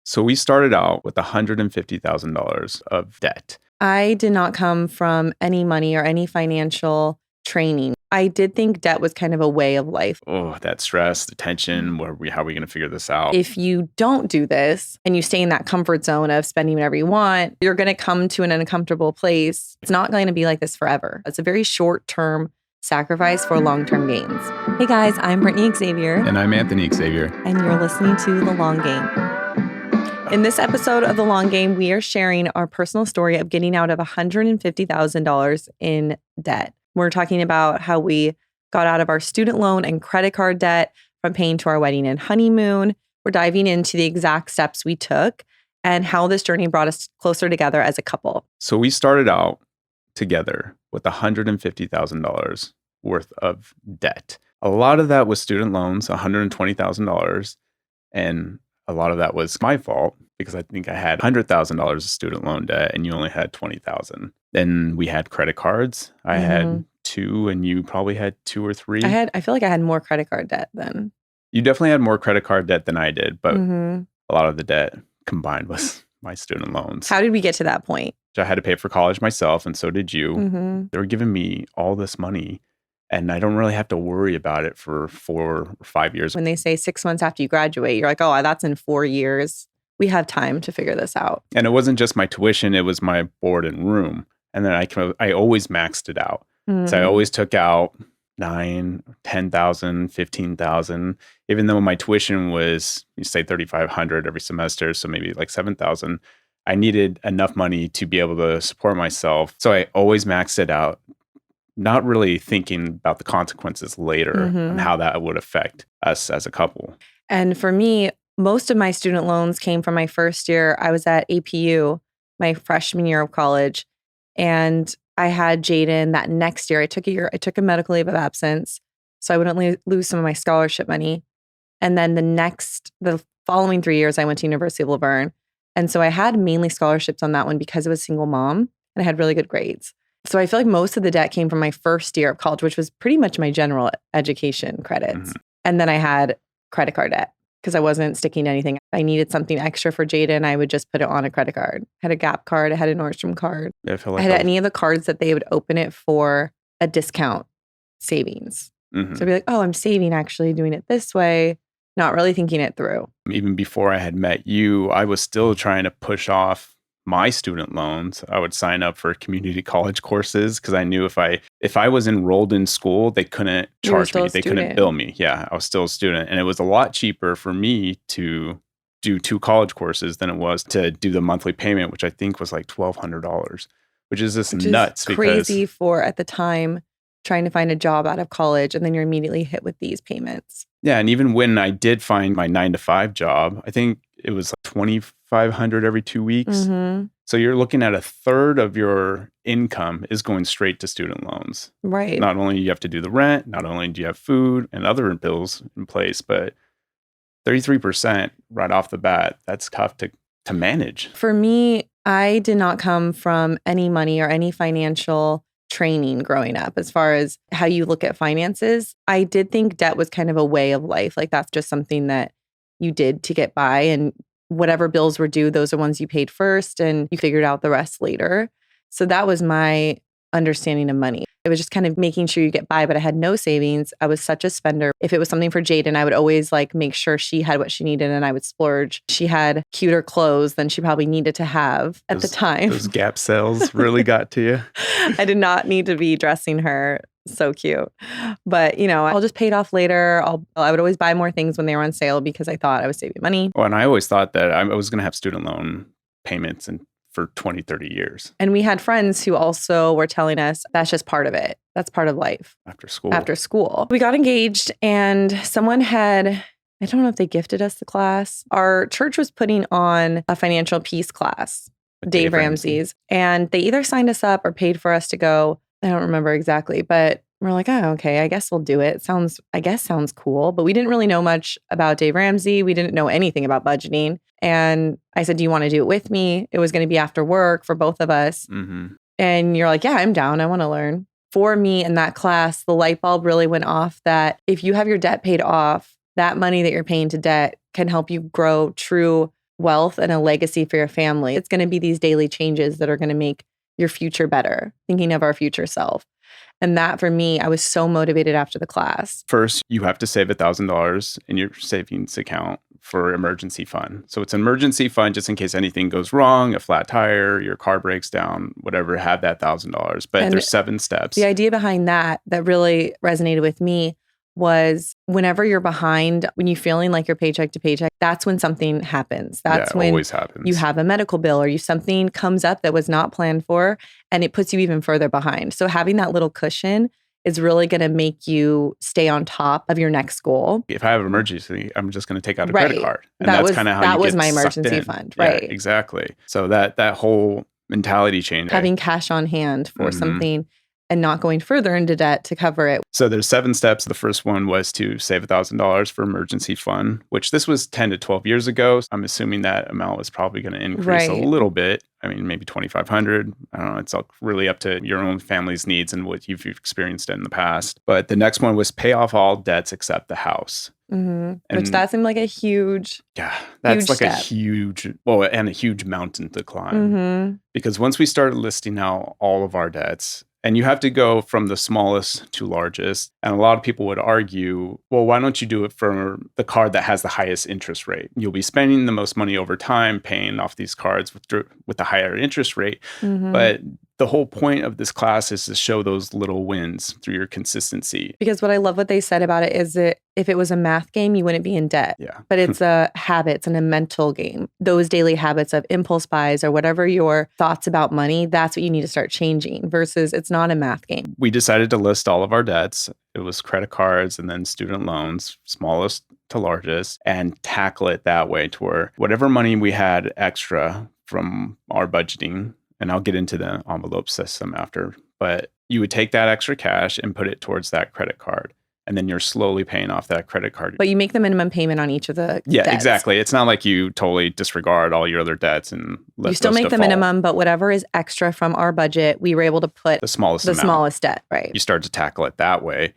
So we started out with $150,000 of debt. I did not come from any money or any financial training. I did think debt was kind of a way of life. Oh, that stress, the tension, how are we going to figure this out? If you don't do this and you stay in that comfort zone of spending whatever you want, you're going to come to an uncomfortable place. It's not going to be like this forever. It's a very short-term sacrifice for long-term gains. Hey guys, I'm Brittany Xavier. And I'm Anthony Xavier. And you're listening to The Long Game. In this episode of The Long Game, we are sharing our personal story of getting out of $150,000 in debt. We're talking about how we got out of our student loan and credit card debt from paying to our wedding and honeymoon. We're diving into the exact steps we took and how this journey brought us closer together as a couple. So we started out together with $150,000 worth of debt. A lot of that was student loans, $120,000. And a lot of that was my fault because I think I had $100,000 of student loan debt and you only had $20,000. Then we had credit cards. I had two and you probably had two or three. I feel like I had more credit card debt then. You definitely had more credit card debt than I did, but a lot of the debt combined was my student loans. How did we get to that point? I had to pay for college myself and so did you. They were giving me all this money and I don't really have to worry about it for 4 or 5 years. When they say 6 months after you graduate, you're like, oh, that's in 4 years. We have time to figure this out. And it wasn't just my tuition, it was my board and room. And then I always maxed it out. So I always took out $9,000, $10,000, $15,000, even though my tuition was, you say $3,500 every semester. So maybe like $7,000. I needed enough money to be able to support myself. So I always maxed it out, not really thinking about the consequences later and how that would affect us as a couple. And for me, most of my student loans came from my first year. I was at APU, my freshman year of college, and I had Jaden that next year. I took a medical leave of absence so I wouldn't lose some of my scholarship money. And then the following 3 years, I went to University of Laverne. And so I had mainly scholarships on that one because I was a single mom and I had really good grades. So I feel like most of the debt came from my first year of college, which was pretty much my general education credits. And then I had credit card debt because I wasn't sticking to anything. I needed something extra for Jaden. I would just put it on a credit card. I had a Gap card. I had a Nordstrom card. I had any of the cards that they would open it for a discount savings. So I'd be like, oh, I'm saving actually doing it this way, not really thinking it through. Even before I had met you, I was still trying to push off my student loans. I would sign up for community college courses because I knew if I was enrolled in school, they couldn't charge me. They couldn't bill me. Yeah, I was still a student. And it was a lot cheaper for me to do 2 college courses than it was to do the monthly payment, which I think was like $1,200, which is just nuts. Crazy for at the time trying to find a job out of college and then you're immediately hit with these payments. Yeah, and even when I did find my 9-to-5 job, I think it was like $2,500 every 2 weeks. So you're looking at a third of your income is going straight to student loans. Right. Not only do you have to do the rent, not only do you have food and other bills in place, but 33% right off the bat, that's tough to manage. For me, I did not come from any money or any financial training growing up as far as how you look at finances. I did think debt was kind of a way of life. Like that's just something that you did to get by, and whatever bills were due, those are ones you paid first and you figured out the rest later. So that was my understanding of money. It was just kind of making sure you get by, but I had no savings. I was such a spender. If it was something for Jaden, I would always like make sure she had what she needed and I would splurge. She had cuter clothes than she probably needed to have at the time. Those Gap sales really got to you. I did not need to be dressing her so cute. But, I'll just pay it off later. I would always buy more things when they were on sale because I thought I was saving money. Well, and I always thought that I was going to have student loan payments for 20, 30 years. And we had friends who also were telling us that's just part of it. That's part of life. After school. We got engaged and someone I don't know if they gifted us the class. Our church was putting on a financial peace class, Dave Ramsey's. And they either signed us up or paid for us to go. I don't remember exactly, but we're like, oh, okay, I guess we'll do it. Sounds cool. But we didn't really know much about Dave Ramsey. We didn't know anything about budgeting. And I said, do you want to do it with me? It was going to be after work for both of us. And you're like, yeah, I'm down. I want to learn. For me in that class, the light bulb really went off that if you have your debt paid off, that money that you're paying to debt can help you grow true wealth and a legacy for your family. It's going to be these daily changes that are going to make your future better, thinking of our future self. And that for me, I was so motivated after the class. First, you have to save $1,000 in your savings account for emergency fund. So it's an emergency fund just in case anything goes wrong, a flat tire, your car breaks down, whatever, have that $1,000. But And there's 7 steps. The idea behind that really resonated with me was whenever you're behind, when you're feeling like you're paycheck to paycheck, that's when something happens. That's when always happens. You have a medical bill or something comes up that was not planned for, and it puts you even further behind. So having that little cushion is really going to make you stay on top of your next goal. If I have an emergency, I'm just going to take out a credit card. And that's kind of how that you was get my sucked emergency in. fund, Yeah, right? exactly. So that whole mentality change. Having cash on hand for something and not going further into debt to cover it. So there's 7 steps. The first one was to save $1,000 for emergency fund, which this was 10 to 12 years ago. I'm assuming that amount was probably going to increase a little bit. I mean, maybe 2,500. I don't know. It's really up to your own family's needs and what you've experienced in the past. But the next one was pay off all debts except the house. Which that seemed like a huge, that's huge like step. a huge, and a huge mountain to climb. Because once we started listing out all of our debts, and you have to go from the smallest to largest. And a lot of people would argue, well, why don't you do it for the card that has the highest interest rate? You'll be spending the most money over time paying off these cards with the higher interest rate. But the whole point of this class is to show those little wins through your consistency. Because what I love what they said about it is that if it was a math game, you wouldn't be in debt. Yeah. But it's a habits and a mental game. Those daily habits of impulse buys or whatever your thoughts about money, that's what you need to start changing versus it's not a math game. We decided to list all of our debts. It was credit cards and then student loans, smallest to largest, and tackle it that way to where whatever money we had extra from our budgeting, and I'll get into the envelope system after, but you would take that extra cash and put it towards that credit card. And then you're slowly paying off that credit card. But you make the minimum payment on each of the debts. Exactly. It's not like you totally disregard all your other debts and let you still make the minimum, but whatever is extra from our budget, we were able to put the smallest debt, right? You start to tackle it that way.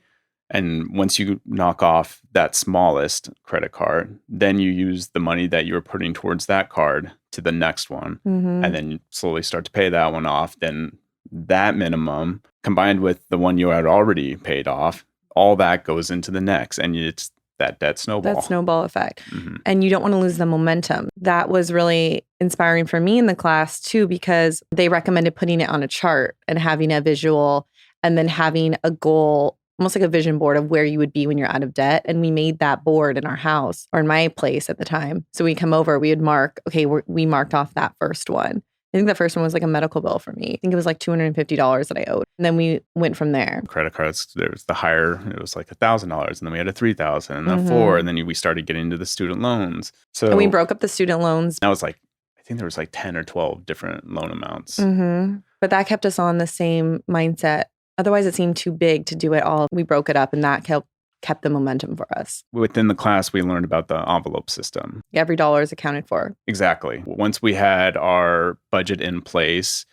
And once you knock off that smallest credit card, then you use the money that you were putting towards that card to the next one. And then you slowly start to pay that one off. Then that minimum combined with the one you had already paid off, all that goes into the next. And it's that debt snowball. That snowball effect. And you don't want to lose the momentum. That was really inspiring for me in the class too, because they recommended putting it on a chart and having a visual and then having a goal, almost like a vision board of where you would be when you're out of debt. And we made that board in our house or in my place at the time. So we come over, we would mark, okay, we marked off that first one. I think the first one was like a medical bill for me. I think it was like $250 that I owed. And then we went from there. Credit cards, there was the higher, it was like $1,000. And then we had a $3,000 and a $4,000. And then we started getting into the student loans. So and we broke up the student loans. That was like, I think there was like 10 or 12 different loan amounts. But that kept us on the same mindset. Otherwise, it seemed too big to do it all. We broke it up and that kept the momentum for us. Within the class, we learned about the envelope system. Every dollar is accounted for. Exactly. Once we had our budget in place,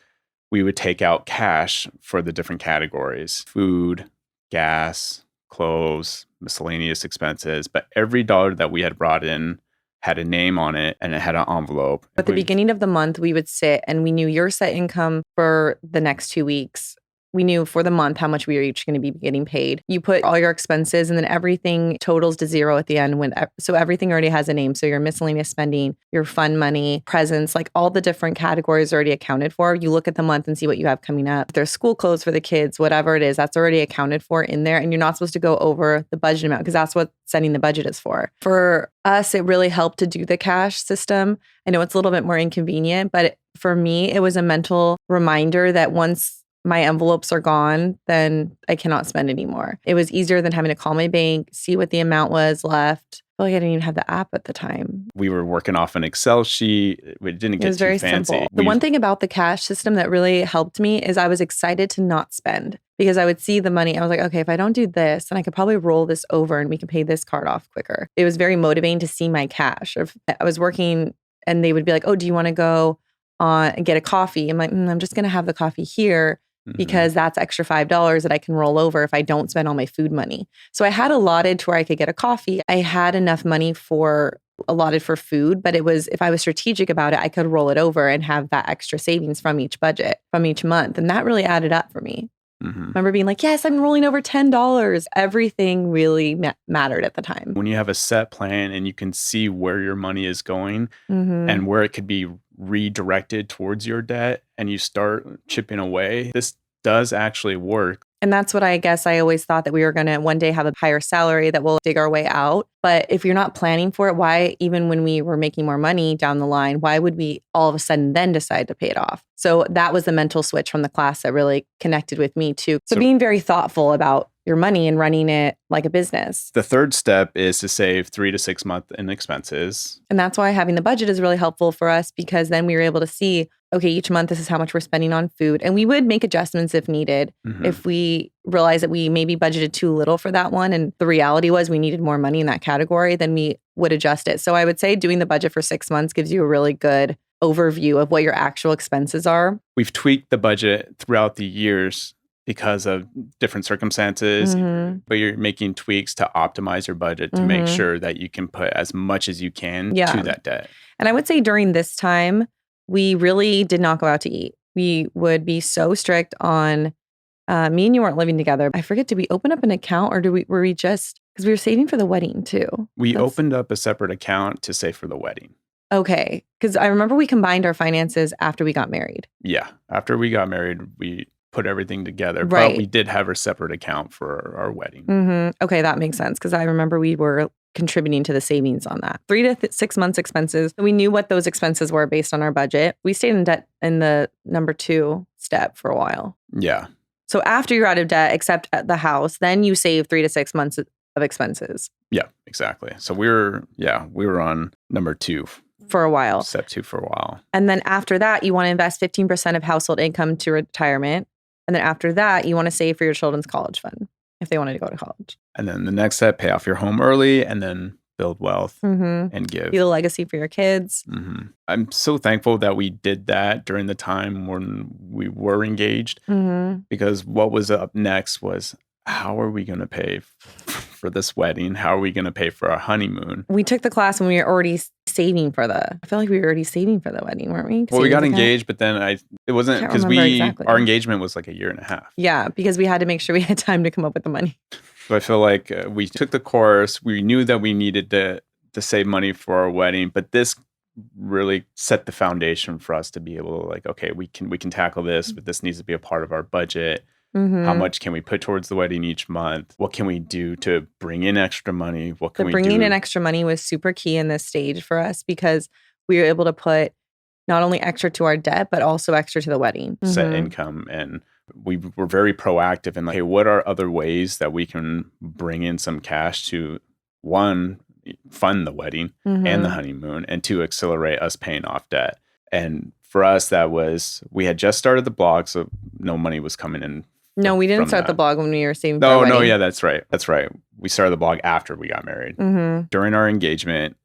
we would take out cash for the different categories: food, gas, clothes, miscellaneous expenses. But every dollar that we had brought in had a name on it and it had an envelope. At the beginning of the month, we would sit and we knew your set income for the next 2 weeks. We knew for the month how much we were each going to be getting paid. You put all your expenses and then everything totals to zero at the end. So everything already has a name. So your miscellaneous spending, your fund money, presents, like all the different categories already accounted for. You look at the month and see what you have coming up. If there's school clothes for the kids, whatever it is, that's already accounted for in there. And you're not supposed to go over the budget amount because that's what setting the budget is for. For us, it really helped to do the cash system. I know it's a little bit more inconvenient, but for me, it was a mental reminder that once my envelopes are gone, then I cannot spend anymore. It was easier than having to call my bank, see what the amount was left. I feel like I didn't even have the app at the time. We were working off an Excel sheet. It didn't get too fancy. Simple. The one thing about the cash system that really helped me is I was excited to not spend because I would see the money. I was like, okay, if I don't do this, then I could probably roll this over and we can pay this card off quicker. It was very motivating to see my cash. If I was working and they would be like, oh, do you want to go on and get a coffee? I'm like, I'm just going to have the coffee here, because that's extra $5 that I can roll over if I don't spend all my food money. So I had allotted to where I could get a coffee. I had enough money for allotted for food, but it was, if I was strategic about it, I could roll it over and have that extra savings from each budget, from each month. And that really added up for me. Mm-hmm. Remember being like, yes, I'm rolling over $10. Everything really mattered at the time. When you have a set plan and you can see where your money is going Mm-hmm. and where it could be redirected towards your debt, and you start chipping away, this does actually work. And that's what I guess I always thought, that we were going to one day have a higher salary that we'll dig our way out. But if you're not planning for it, why, even when we were making more money down the line, why would we all of a sudden then decide to pay it off? So that was the mental switch from the class that really connected with me too. So being very thoughtful about your money and running it like a business. The third step is to save 3 to 6 months in expenses. And that's why having the budget is really helpful for us, because then we were able to see, okay, each month this is how much we're spending on food. And we would make adjustments if needed. Mm-hmm. If we realized that we maybe budgeted too little for that one, and the reality was we needed more money in that category, then we would adjust it. So I would say doing the budget for 6 months gives you a really good overview of what your actual expenses are. We've tweaked the budget throughout the years because of different circumstances, Mm-hmm. but you're making tweaks to optimize your budget to make sure that you can put as much as you can to that debt. And I would say during this time, we really did not go out to eat. We would be so strict on, me and you weren't living together. I forget, did we open up an account, or were we just, because we were saving for the wedding too? We opened up a separate account to save for the wedding. Okay. Because I remember we combined our finances after we got married. Yeah. After we got married, we put everything together, Right. but we did have a separate account for our wedding. Mm-hmm. Okay, that makes sense, because I remember we were contributing to the savings on that. 3 to 6 months expenses. We knew what those expenses were based on our budget. We stayed in debt in the number 2 step for a while. Yeah. So after you're out of debt, except at the house, then you save 3 to 6 months of expenses. Yeah, exactly. So we were on number 2. For a while. Step 2 for a while. And then after that, you want to invest 15% of household income to retirement. And then after that, you want to save for your children's college fund if they wanted to go to college. And then the next step, pay off your home early and then build wealth and give. Be a legacy for your kids. Mm-hmm. I'm so thankful that we did that during the time when we were engaged, because what was up next was, how are we going to pay for this wedding? How are we going to pay for our honeymoon? We took the class when we were already saving for I feel like we were already saving for the wedding, weren't we? Well, we got engaged, but then it wasn't, because exactly. Our engagement was like 1.5 years. Yeah, because we had to make sure we had time to come up with the money. So I feel like we took the course. We knew that we needed to save money for our wedding, but this really set the foundation for us to be able to, like, okay, we can tackle this, but this needs to be a part of our budget. How much can we put towards the wedding each month? What can we do to bring in extra money? What can we do? Bringing in extra money was super key in this stage for us, because we were able to put not only extra to our debt, but also extra to the wedding. Set income. And we were very proactive in, like, hey, what are other ways that we can bring in some cash to, one, fund the wedding and the honeymoon, and 2, accelerate us paying off debt. And for us, that was, we had just started the blog, so no money was coming in. No, we didn't start the blog when we were saving. No, yeah, that's right. We started the blog after we got married. During our engagement,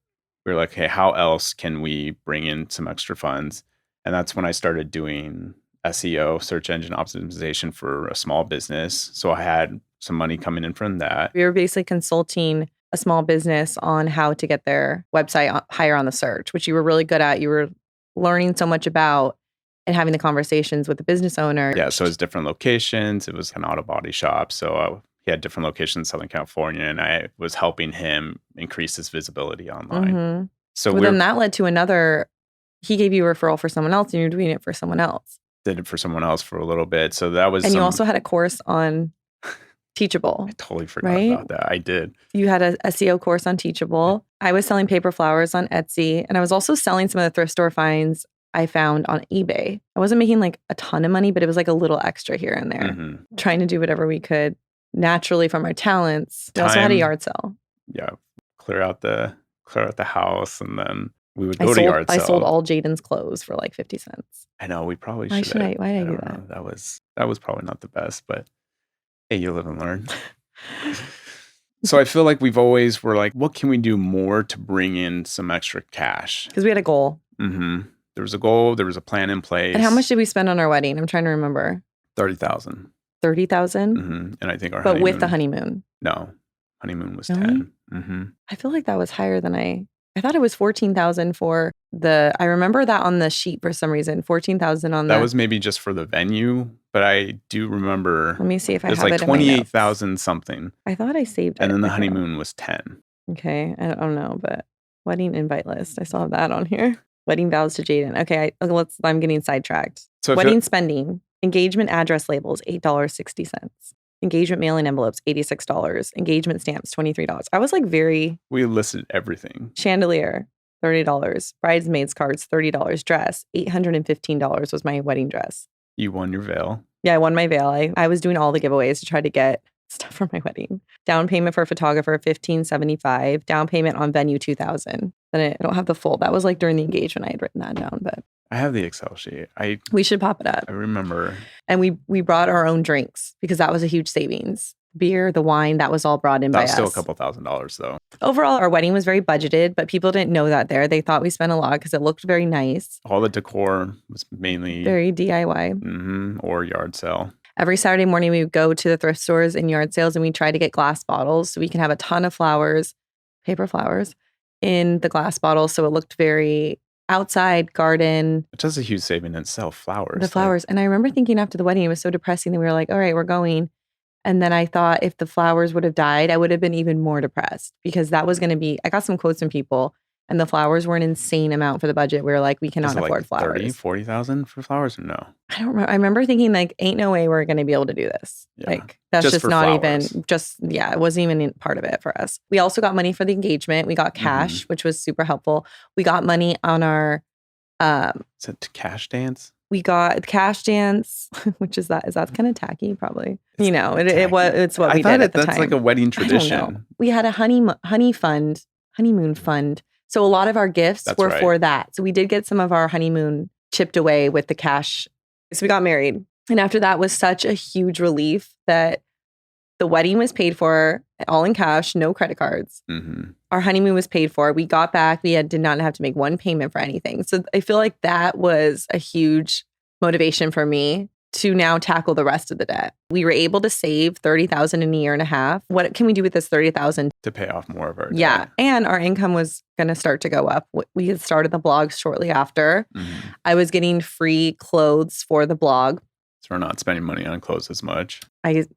we were like, hey, how else can we bring in some extra funds? And that's when I started doing SEO, search engine optimization, for a small business. So I had some money coming in from that. We were basically consulting a small business on how to get their website higher on the search, which you were really good at. You were learning so much about and having the conversations with the business owner. Yeah, so it was different locations. It was an auto body shop. So he had different locations in Southern California, and I was helping him increase his visibility online. So then that led to another, he gave you a referral for someone else, and you're doing it for someone else. Did it for someone else for a little bit. So that was And you also had a course on Teachable. I totally forgot about that. I did. You had a SEO course on Teachable. I was selling paper flowers on Etsy, and I was also selling some of the thrift store finds I found on eBay. I wasn't making like a ton of money, but it was like a little extra here and there. Trying to do whatever we could naturally from our talents. We also had a yard sale. Yeah, clear out the house, and then we would go to yard sale. I sold all Jaden's clothes for like 50 cents. I know, we probably should. Why did I do that? That was probably not the best, but hey, you live and learn. So I feel like we've always were like, what can we do more to bring in some extra cash? Because we had a goal. There was a goal. There was a plan in place. And how much did we spend on our wedding? I'm trying to remember. $30,000. 30,000? And I think our But honeymoon, with the honeymoon. No. Honeymoon was Really? 10. I feel like that was higher than I I thought it was 14,000 for I remember that on the sheet for some reason, 14,000 on that was maybe just for the venue, but I do remember. Let me see if I It's have like it in my notes. 28,000 something. I thought I saved it. And then the honeymoon was 10. Okay, I don't know, but wedding invite list. I still have that on here. Wedding vows to Jaden. Okay, I'm getting sidetracked. So wedding spending. Engagement address labels, $8.60. Engagement mailing envelopes, $86. Engagement stamps, $23. I was like we listed everything. Chandelier, $30. Bridesmaids cards, $30. Dress, $815 was my wedding dress. You won your veil. Yeah, I won my veil. I was doing all the giveaways to try to get stuff for my wedding. Down payment for a photographer, $1,575. Down payment on venue, $2,000. Then I don't have the full. That was like during the engagement. I had written that down, but I have the Excel sheet. We should pop it up. I remember. And we brought our own drinks because that was a huge savings. Beer, the wine, that was all brought in by us. That was still a couple $1,000s though. Overall, our wedding was very budgeted, but people didn't know that there. They thought we spent a lot because it looked very nice. All the decor was mainly very DIY. Or yard sale. Every Saturday morning, we would go to the thrift stores and yard sales and we try to get glass bottles so we can have a ton of flowers, paper flowers, in the glass bottles. So it looked very outside garden. It's just a huge saving in itself, flowers. The flowers. And I remember thinking after the wedding, it was so depressing that we were like, all right, we're going. And then I thought if the flowers would have died, I would have been even more depressed because that was going to be, I got some quotes from people and the flowers were an insane amount for the budget. We were like, we cannot afford flowers. 30, 40,000 for flowers or no? I don't remember. I remember thinking like, ain't no way we're going to be able to do this. Yeah. Like that's just not flowers. It wasn't even part of it for us. We also got money for the engagement. We got cash, which was super helpful. We got money on our, is it cash dance? We got cash dance, which is that kind of tacky, probably. It's what we did at the time. That's like a wedding tradition. I don't know. We had a honeymoon fund. So a lot of our gifts were for that. So we did get some of our honeymoon chipped away with the cash. So we got married. And after that was such a huge relief that the wedding was paid for all in cash, no credit cards. Our honeymoon was paid for. We got back. Did not have to make one payment for anything. So I feel like that was a huge motivation for me to now tackle the rest of the debt. We were able to save $30,000 in a year and a half. What can we do with this $30,000? To pay off more of our debt. Yeah. And our income was going to start to go up. We had started the blog shortly after. I was getting free clothes for the blog. So we're not spending money on clothes as much. I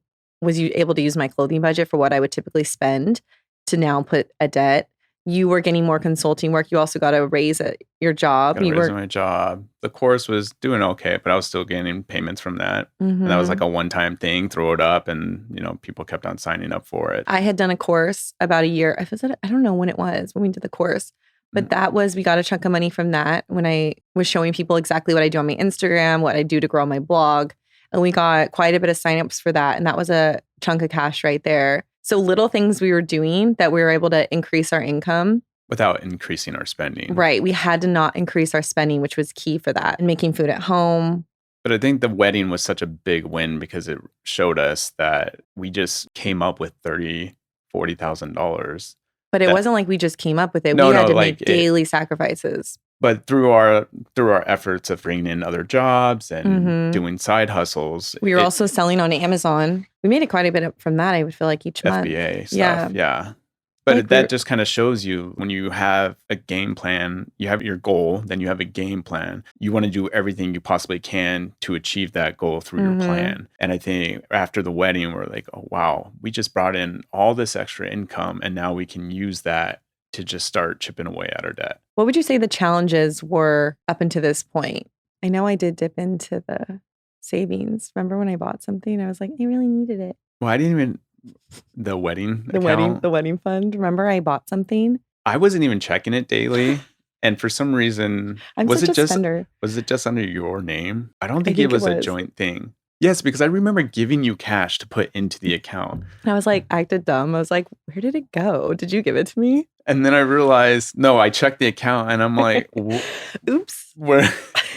was able to use my clothing budget for what I would typically spend to now put a debt. You were getting more consulting work. You also got a raise at your job. My job. The course was doing okay, but I was still getting payments from that. And that was like a one-time thing, throw it up, and people kept on signing up for it. I had done a course about a year. I don't know when it was when we did the course, but we got a chunk of money from that when I was showing people exactly what I do on my Instagram, what I do to grow my blog. And we got quite a bit of signups for that. And that was a chunk of cash right there. So little things we were doing that we were able to increase our income. Without increasing our spending. Right. We had to not increase our spending, which was key for that. And making food at home. But I think the wedding was such a big win because it showed us that we just came up with $30,000, $40,000. But it wasn't like we just came up with it. We had to make daily sacrifices. But through our efforts of bringing in other jobs and doing side hustles. We were also selling on Amazon. We made quite a bit from that, I would feel like, each month. FBA stuff, yeah. But that just kind of shows you when you have a game plan, you have your goal, then you have a game plan. You want to do everything you possibly can to achieve that goal through your plan. And I think after the wedding, we're like, oh, wow, we just brought in all this extra income and now we can use that to just start chipping away at our debt. What would you say the challenges were up until this point? I know I did dip into the savings. Remember when I bought something? I was like, I really needed it. Well, I didn't even... The wedding fund. Remember I bought something? I wasn't even checking it daily. And for some reason, was it just under your name? I don't think it was a joint thing. Yes, because I remember giving you cash to put into the account. And I was like, acted dumb. I was like, where did it go? Did you give it to me? And then I realized, no, I checked the account and I'm like, oops. Where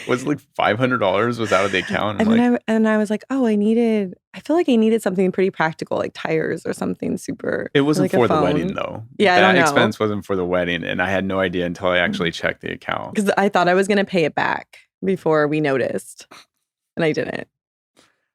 was like $500 was out of the account. And I was like, oh, I feel like I needed something pretty practical, like tires or something super. It wasn't for the wedding though. Yeah, that expense wasn't for the wedding. And I had no idea until I actually checked the account. Because I thought I was going to pay it back before we noticed. And I didn't.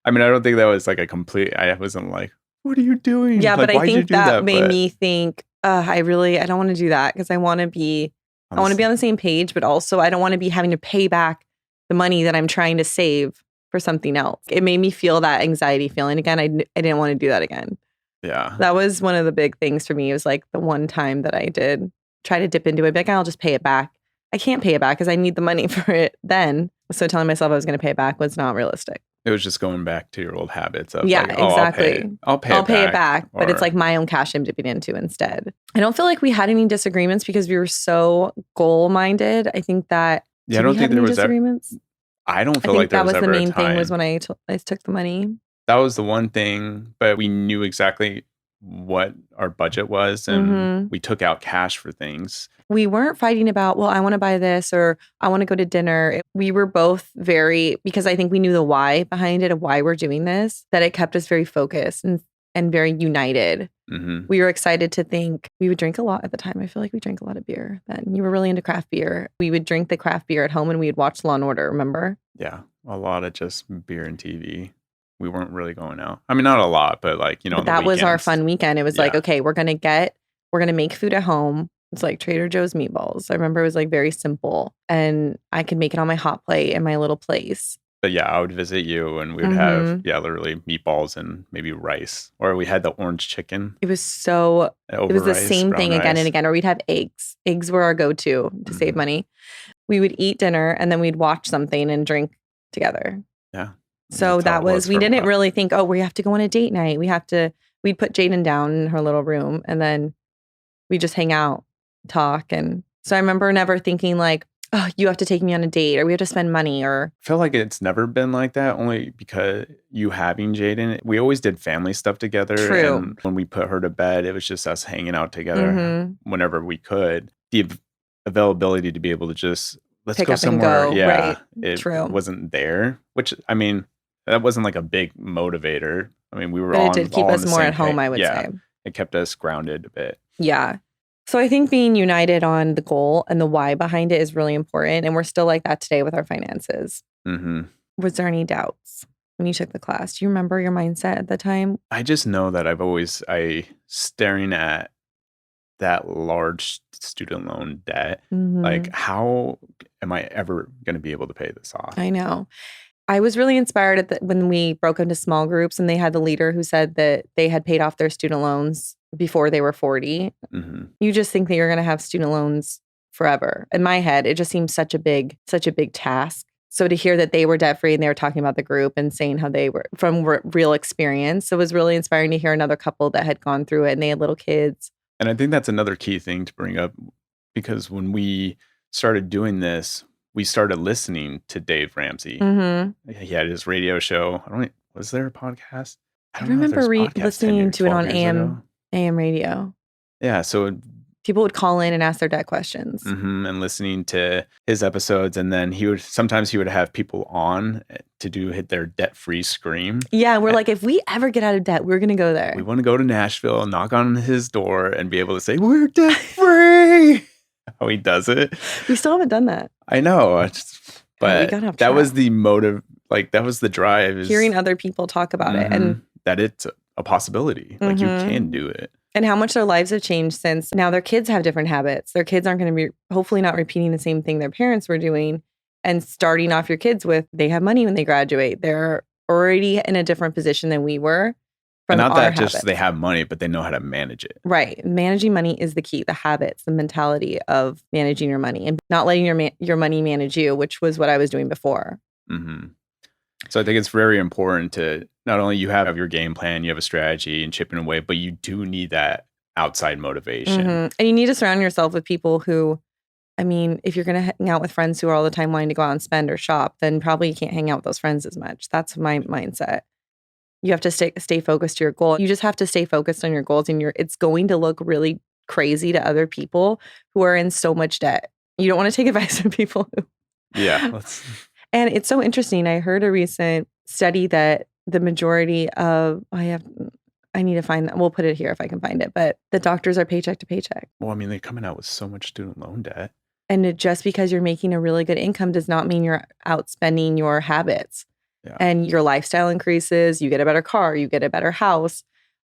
I mean, I don't think that was like I wasn't like, what are you doing? Yeah, like, but I think that made me think, I don't want to do that because I want to be on the same page, but also I don't want to be having to pay back the money that I'm trying to save for something else. It made me feel that anxiety feeling again. I didn't want to do that again. Yeah. That was one of the big things for me. It was like the one time that I did try to dip into it. Like, I'll just pay it back. I can't pay it back because I need the money for it then. So telling myself I was going to pay it back was not realistic. It was just going back to your old habits of exactly. I'll pay it back. But it's like my own cash I'm dipping into instead. I don't feel like we had any disagreements because we were so goal-minded. I think that I don't think there was disagreements. I don't feel like there was ever a time. That was the main thing was when I took the money. That was the one thing, but we knew exactly what our budget was and we took out cash for things. We weren't fighting about, well, I want to buy this or I want to go to dinner. We were both because I think we knew the why behind it of why we're doing this, that it kept us very focused and very united. Mm-hmm. We were excited to think we would drink a lot at the time. I feel like we drank a lot of beer then. You were really into craft beer. We would drink the craft beer at home and we would watch Law & Order, remember? Yeah, a lot of just beer and TV. We weren't really going out. I mean, not a lot, but like, but that was our fun weekend. It was like, okay, we're going to make food at home. It's like Trader Joe's meatballs. I remember it was like very simple and I could make it on my hot plate in my little place. But yeah, I would visit you and we would have, literally meatballs and maybe rice. Or we had the orange chicken. It was the same thing again and again. Or we'd have eggs. Eggs were our go-to to save money. We would eat dinner and then we'd watch something and drink together. Yeah. So we didn't really think, oh, we have to go on a date night. We'd put Jaden down in her little room and then we just hang out, talk. And so I remember never thinking like, oh, you have to take me on a date or we have to spend money or. I feel like it's never been like that only because you having Jaden, we always did family stuff together. True. And when we put her to bed, it was just us hanging out together whenever we could. The availability to be able to just, let's pick go up somewhere. And go. Yeah. Right. It wasn't there, which I mean, that wasn't like a big motivator. I mean, we were but it did keep us more at home, I would say. It kept us grounded a bit. Yeah. So I think being united on the goal and the why behind it is really important. And we're still like that today with our finances. Mm-hmm. Was there any doubts when you took the class? Do you remember your mindset at the time? I just know that staring at that large student loan debt, like how am I ever going to be able to pay this off? I know. I was really inspired when we broke into small groups and they had the leader who said that they had paid off their student loans before they were 40. You just think that you're going to have student loans forever. In my head, it just seems such a big task. So to hear that they were debt free and they were talking about the group and saying how they were from real experience, it was really inspiring to hear another couple that had gone through it and they had little kids. And I think that's another key thing to bring up because when we started doing this, we started listening to Dave Ramsey. He had his radio show. Was there a podcast? I remember listening to it on AM radio. Yeah. So people would call in and ask their debt questions. And listening to his episodes. And then he would have people on to hit their debt-free scream. Yeah. We're like, if we ever get out of debt, we're going to go there. We want to go to Nashville, knock on his door and be able to say, we're debt-free. How he does it. We still haven't done that. I know. But that was the motive. Like that was the drive. Hearing other people talk about it. And that it's a possibility. Like you can do it. And how much their lives have changed since now their kids have different habits. Their kids aren't going to be hopefully not repeating the same thing their parents were doing and starting off your kids with they have money when they graduate. They're already in a different position than we were. And not that just they have money, but they know how to manage it. Right. Managing money is the key. The habits, the mentality of managing your money and not letting your money manage you, which was what I was doing before. So I think it's very important to not only you have your game plan, you have a strategy and chipping away, but you do need that outside motivation. And you need to surround yourself with people who, I mean, if you're going to hang out with friends who are all the time wanting to go out and spend or shop, then probably you can't hang out with those friends as much. That's my mindset. You have to stay focused to your goal. You just have to stay focused on your goals and it's going to look really crazy to other people who are in so much debt. You don't want to take advice from people who. Yeah. And it's so interesting. I heard a recent study that the majority of, I need to find that. We'll put it here if I can find it. But the doctors are paycheck to paycheck. Well, I mean, they're coming out with so much student loan debt. And just because you're making a really good income does not mean you're outspending your habits. Yeah. And your lifestyle increases. You get a better car. You get a better house.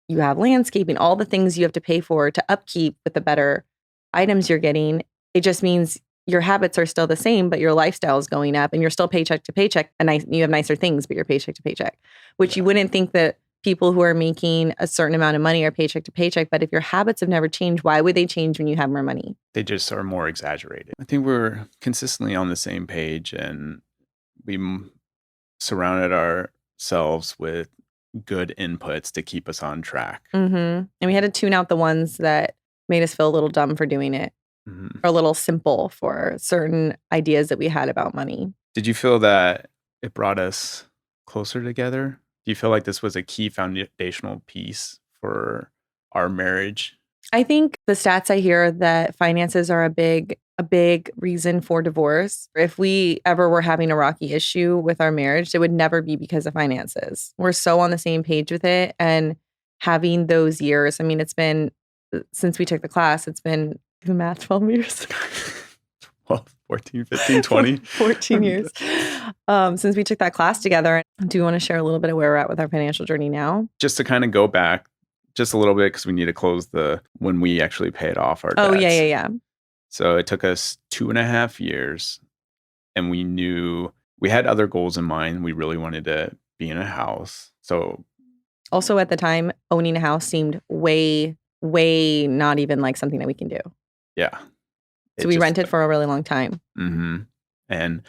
you have landscaping, all the things you have to pay for to upkeep with the better items you're getting. It just means your habits are still the same, but your lifestyle is going up and you're still paycheck to paycheck. And you have nicer things, but you're paycheck to paycheck, which you wouldn't think that people who are making a certain amount of money are paycheck to paycheck. But if your habits have never changed, why would they change when you have more money? They just are more exaggerated. I think we're consistently on the same page, and we surrounded ourselves with good inputs to keep us on track. And we had to tune out the ones that made us feel a little dumb for doing it, or a little simple for certain ideas that we had about money. Did you feel that it brought us closer together? Do you feel like this was a key foundational piece for our marriage? I think the stats I hear that finances are a big reason for divorce. If we ever were having a rocky issue with our marriage, it would never be because of finances. We're so on the same page with it. And having those years, I mean, it's been, since we took the class, it's been, do math, 12 years. 12, 14, 15, 20. 14 years since we took that class together. Do you want to share a little bit of where we're at with our financial journey now? Just to kind of go back just a little bit, because we need to close when we actually paid off our debts. Oh, yeah. So it took us 2.5 years, and we knew we had other goals in mind. We really wanted to be in a house. So also at the time, owning a house seemed way not even like something that we can do. Yeah. So we rented for a really long time. And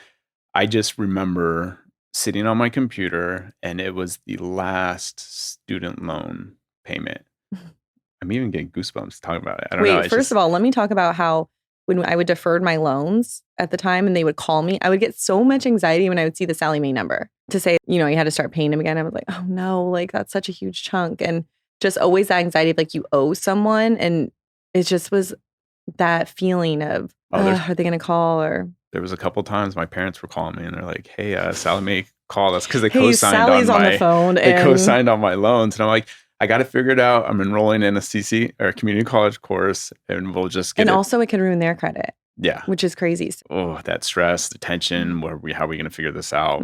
I just remember sitting on my computer, and it was the last student loan payment. I'm even getting goosebumps talking about it. I don't know. First of all, let me talk about how when I would defer my loans at the time and they would call me, I would get so much anxiety when I would see the Sally Mae number to say, you had to start paying them again. I was like, oh no, like that's such a huge chunk. And just always that anxiety of like you owe someone. And it just was that feeling of, are they going to call? Or there was a couple times my parents were calling me and they're like, hey, Sally Mae called us because they co-signed on the phone. They co-signed on my loans. And I'm like, I got to figure it out. I'm enrolling in a CC or a community college course, and we'll just get it. And also it could ruin their credit. Yeah. Which is crazy. Oh, that stress, the tension, how are we going to figure this out?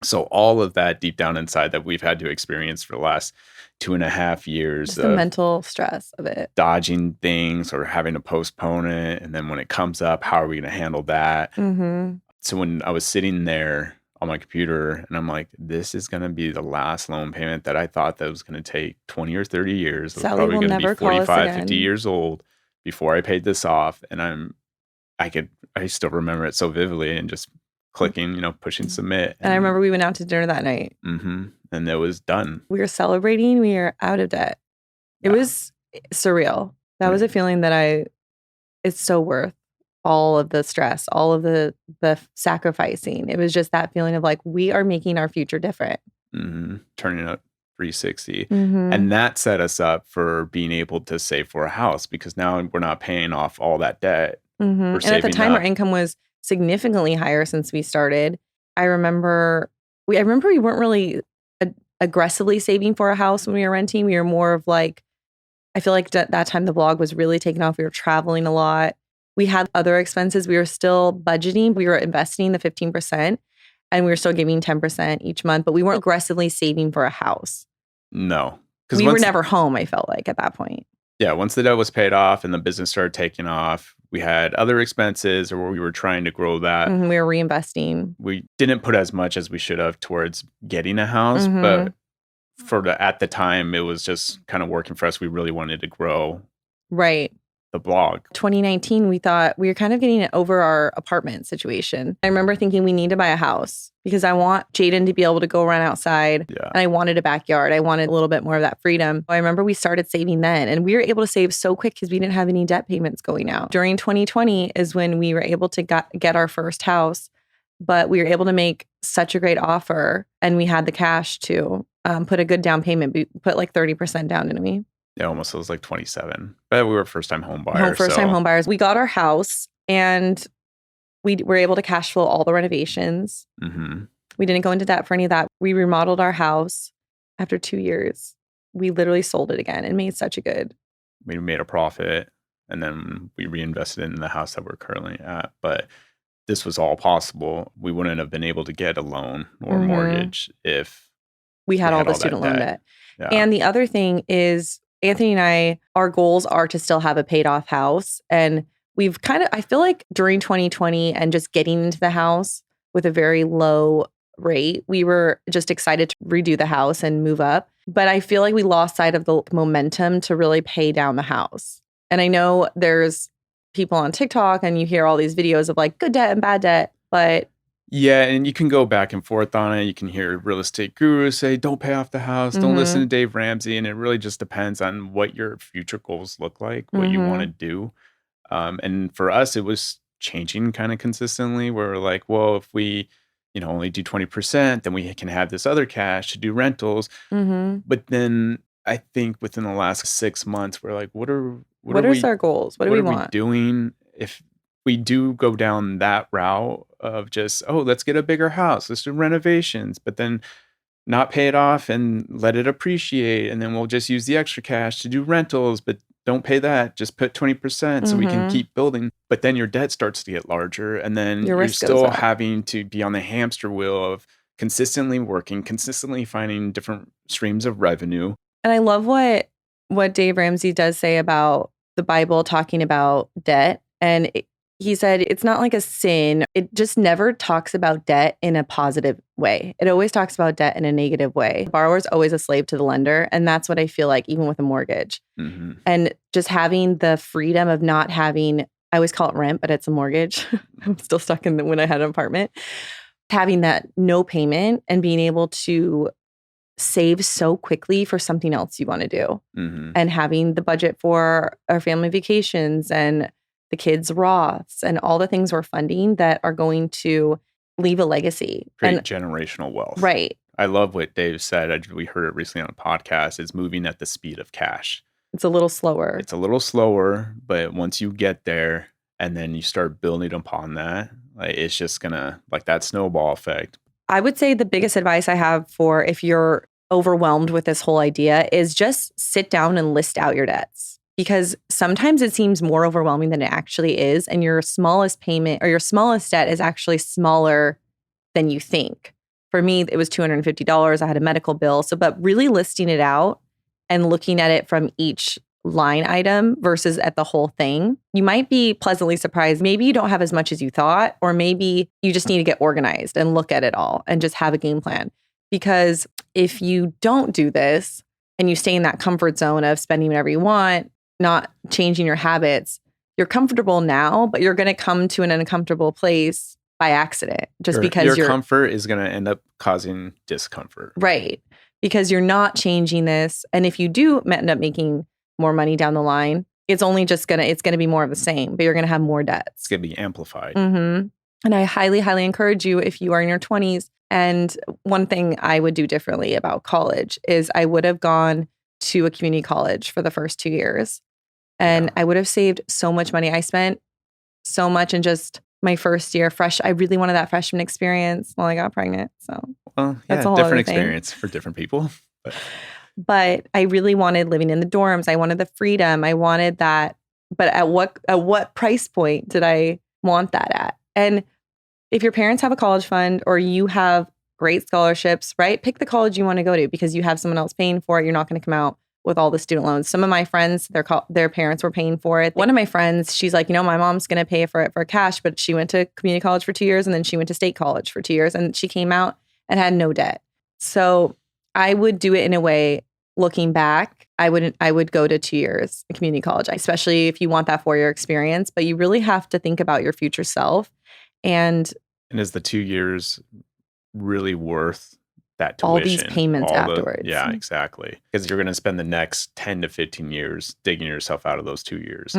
So all of that deep down inside that we've had to experience for the last 2.5 years. Just the mental stress of it. Dodging things or having to postpone it. And then when it comes up, how are we going to handle that? So when I was sitting there on my computer and I'm like, this is going to be the last loan payment that I thought that was going to take 20 or 30 years. It was probably going to be 45, 50 years old before I paid this off. And I still remember it so vividly and just clicking, pushing submit. And I remember we went out to dinner that night. And it was done. We were celebrating. We were out of debt. It was surreal. That was a feeling that it's so worth all of the stress, all of the sacrificing. It was just that feeling of like, we are making our future different. Turning up 360. And that set us up for being able to save for a house because now we're not paying off all that debt. And at the time, our income was significantly higher since we started. I remember we weren't really aggressively saving for a house when we were renting. We were more of like, I feel like that time the blog was really taking off. We were traveling a lot. We had other expenses. We were still budgeting. We were investing the 15% and we were still giving 10% each month, but we weren't aggressively saving for a house. No. We were never home, I felt like, at that point. Yeah. Once the debt was paid off and the business started taking off, we had other expenses or we were trying to grow that. We were reinvesting. We didn't put as much as we should have towards getting a house, but at the time, it was just kind of working for us. We really wanted to grow. Right. The blog. 2019, we thought we were kind of getting it over our apartment situation. I remember thinking we need to buy a house because I want Jaden to be able to go run outside. Yeah. And I wanted a backyard. I wanted a little bit more of that freedom. I remember we started saving then and we were able to save so quick because we didn't have any debt payments going out. During 2020 is when we were able to get our first house, but we were able to make such a great offer and we had the cash to put a good down payment. We put like 30% down, didn't we? Yeah, almost. It was like 27. But we were first-time home buyers. First-time home buyers. We got our house and we were able to cash flow all the renovations. We didn't go into debt for any of that. We remodeled our house after 2 years. We literally sold it again and made such a good. We made a profit and then we reinvested in the house that we're currently at. But this was all possible. We wouldn't have been able to get a loan or a mortgage if we had all the student loan debt. Yeah. And the other thing is Anthony and I, our goals are to still have a paid off house. And we've I feel like during 2020 and just getting into the house with a very low rate, we were just excited to redo the house and move up. But I feel like we lost sight of the momentum to really pay down the house. And I know there's people on TikTok and you hear all these videos of like good debt and bad debt, but yeah, and you can go back and forth on it. You can hear real estate gurus say, don't pay off the house, don't listen to Dave Ramsey. And it really just depends on what your future goals look like, what you want to do. And for us, it was changing kind of consistently where we're like, well, if we, only do 20%, then we can have this other cash to do rentals. But then I think within the last 6 months, we're like, what are our goals? What do we want? Doing if we do go down that route of just, let's get a bigger house, let's do renovations, but then not pay it off and let it appreciate. And then we'll just use the extra cash to do rentals, but don't pay that. Just put 20% so we can keep building. But then your debt starts to get larger. And then you're still having to be on the hamster wheel of consistently working, consistently finding different streams of revenue. And I love what Dave Ramsey does say about the Bible talking about debt. And he said it's not like a sin. It just never talks about debt in a positive way. It always talks about debt in a negative way. The borrower's always a slave to the lender. And that's what I feel like even with a mortgage. And just having the freedom of not having, I always call it rent, but it's a mortgage. I'm still stuck in when I had an apartment. Having that no payment and being able to save so quickly for something else you want to do. And having the budget for our family vacations and the kids' Roths and all the things we're funding that are going to leave a legacy. Create generational wealth. Right. I love what Dave said. We heard it recently on a podcast. It's moving at the speed of cash. It's a little slower. But once you get there and then you start building upon that, it's just gonna, like that snowball effect. I would say the biggest advice I have for if you're overwhelmed with this whole idea is just sit down and list out your debts. Because sometimes it seems more overwhelming than it actually is. And your smallest payment or your smallest debt is actually smaller than you think. For me, it was $250. I had a medical bill. But really listing it out and looking at it from each line item versus at the whole thing, you might be pleasantly surprised. Maybe you don't have as much as you thought, or maybe you just need to get organized and look at it all and just have a game plan. Because if you don't do this and you stay in that comfort zone of spending whatever you want, not changing your habits, you're comfortable now, but you're going to come to an uncomfortable place by accident because your comfort is going to end up causing discomfort. Right. Because you're not changing this. And if you do end up making more money down the line, it's only just it's going to be more of the same, but you're going to have more debts. It's going to be amplified. And I highly, highly encourage you if you are in your 20s. And one thing I would do differently about college is I would have gone to a community college for the first 2 years. And I would have saved so much money. I spent so much in just my first year I really wanted that freshman experience. Well, I got pregnant. So that's a whole different experience for different people. But I really wanted living in the dorms. I wanted the freedom. I wanted that. But at what price point did I want that at? And if your parents have a college fund or you have great scholarships, right? Pick the college you want to go to because you have someone else paying for it. You're not going to come out with all the student loans. Some of my friends, their parents were paying for it. One of my friends, she's like, my mom's going to pay for it for cash, but she went to community college for 2 years and then she went to state college for 2 years and she came out and had no debt. So I would do it in a way, looking back, I would go to 2 years in community college, especially if you want that 4-year experience, but you really have to think about your future self. And is the 2 years really worth that tuition? All these payments afterwards. Yeah, exactly. Because you're going to spend the next 10 to 15 years digging yourself out of those 2 years.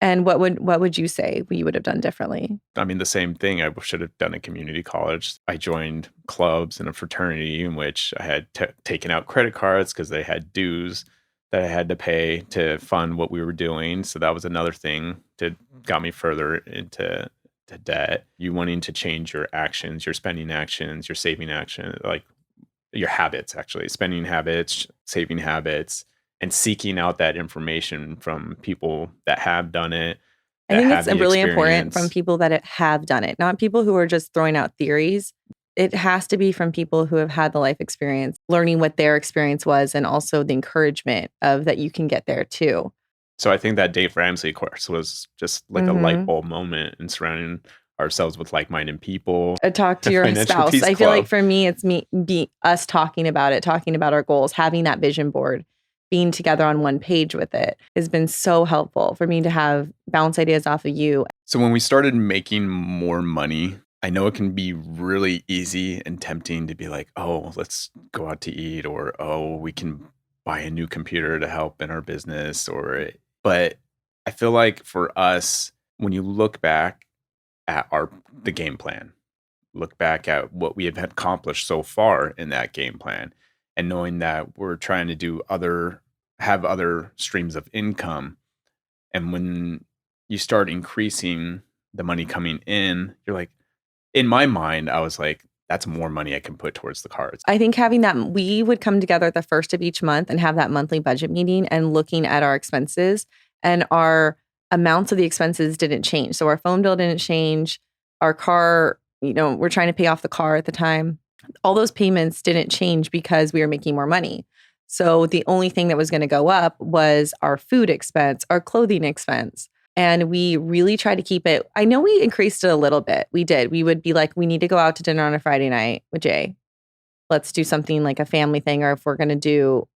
And what would you say you would have done differently? I mean, the same thing I should have done at community college. I joined clubs and a fraternity in which I had taken out credit cards because they had dues that I had to pay to fund what we were doing. So that was another thing that got me further into debt. You wanting to change your actions, your spending actions, your saving action, like your habits, actually, spending habits, saving habits, and seeking out that information from people that have done it. I think it's really important from people that have done it, not people who are just throwing out theories. it has to be from people who have had the life experience, learning what their experience was, and also the encouragement of that you can get there too. So I think that Dave Ramsey course was just like a light bulb moment in surrounding ourselves with like-minded people. Talk to your Financial spouse. Peace I feel like Club. for me, it's us talking about it, talking about our goals, having that vision board, being together on one page with it has been so helpful for me to have bounce ideas off of you. So when we started making more money, I know it can be really easy and tempting to be like, oh, let's go out to eat, or oh, we can buy a new computer to help in our business, but I feel like for us, when you look back at the game plan, look back at what we have accomplished so far in that game plan, and knowing that we're trying to have other streams of income, and when you start increasing the money coming in, you're like, in my mind, I was like, that's more money I can put towards the cards. I think having that, we would come together at the first of each month and have that monthly budget meeting and looking at our expenses, and our amounts of the expenses didn't change. So our phone bill didn't change. Our car, we're trying to pay off the car at the time. All those payments didn't change because we were making more money. So the only thing that was going to go up was our food expense, our clothing expense. And we really tried to keep it. I know we increased it a little bit. We did. We would be like, we need to go out to dinner on a Friday night with Jay. Let's do something like a family thing, or if we're going to do,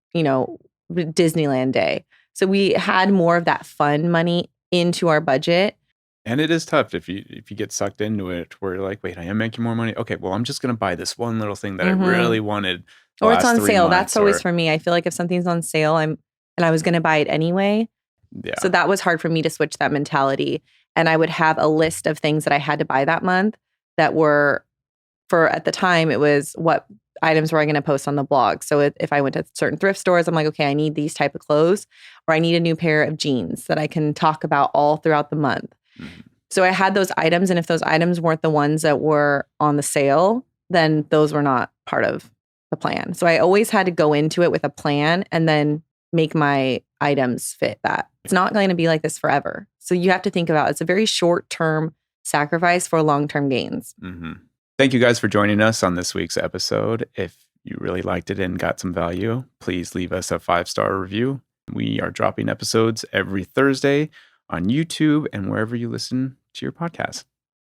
Disneyland day. So we had more of that fun money into our budget. And it is tough if you get sucked into it, where you're like, wait, I am making more money. Okay, well, I'm just going to buy this one little thing that I really wanted. Or it's on sale. That's always for me. I feel like if something's on sale, and I was going to buy it anyway. Yeah. So that was hard for me to switch that mentality. And I would have a list of things that I had to buy that month that were, at the time, it was what items were I going to post on the blog. So if I went to certain thrift stores, I'm like, okay, I need these type of clothes, or I need a new pair of jeans that I can talk about all throughout the month. Mm-hmm. So I had those items. And if those items weren't the ones that were on the sale, then those were not part of the plan. So I always had to go into it with a plan and then make my items fit that. It's not going to be like this forever. So you have to think about, it's a very short-term sacrifice for long-term gains. Mm-hmm. Thank you guys for joining us on this week's episode. If you really liked it and got some value, please leave us a 5-star review. We are dropping episodes every Thursday on YouTube and wherever you listen to your podcast.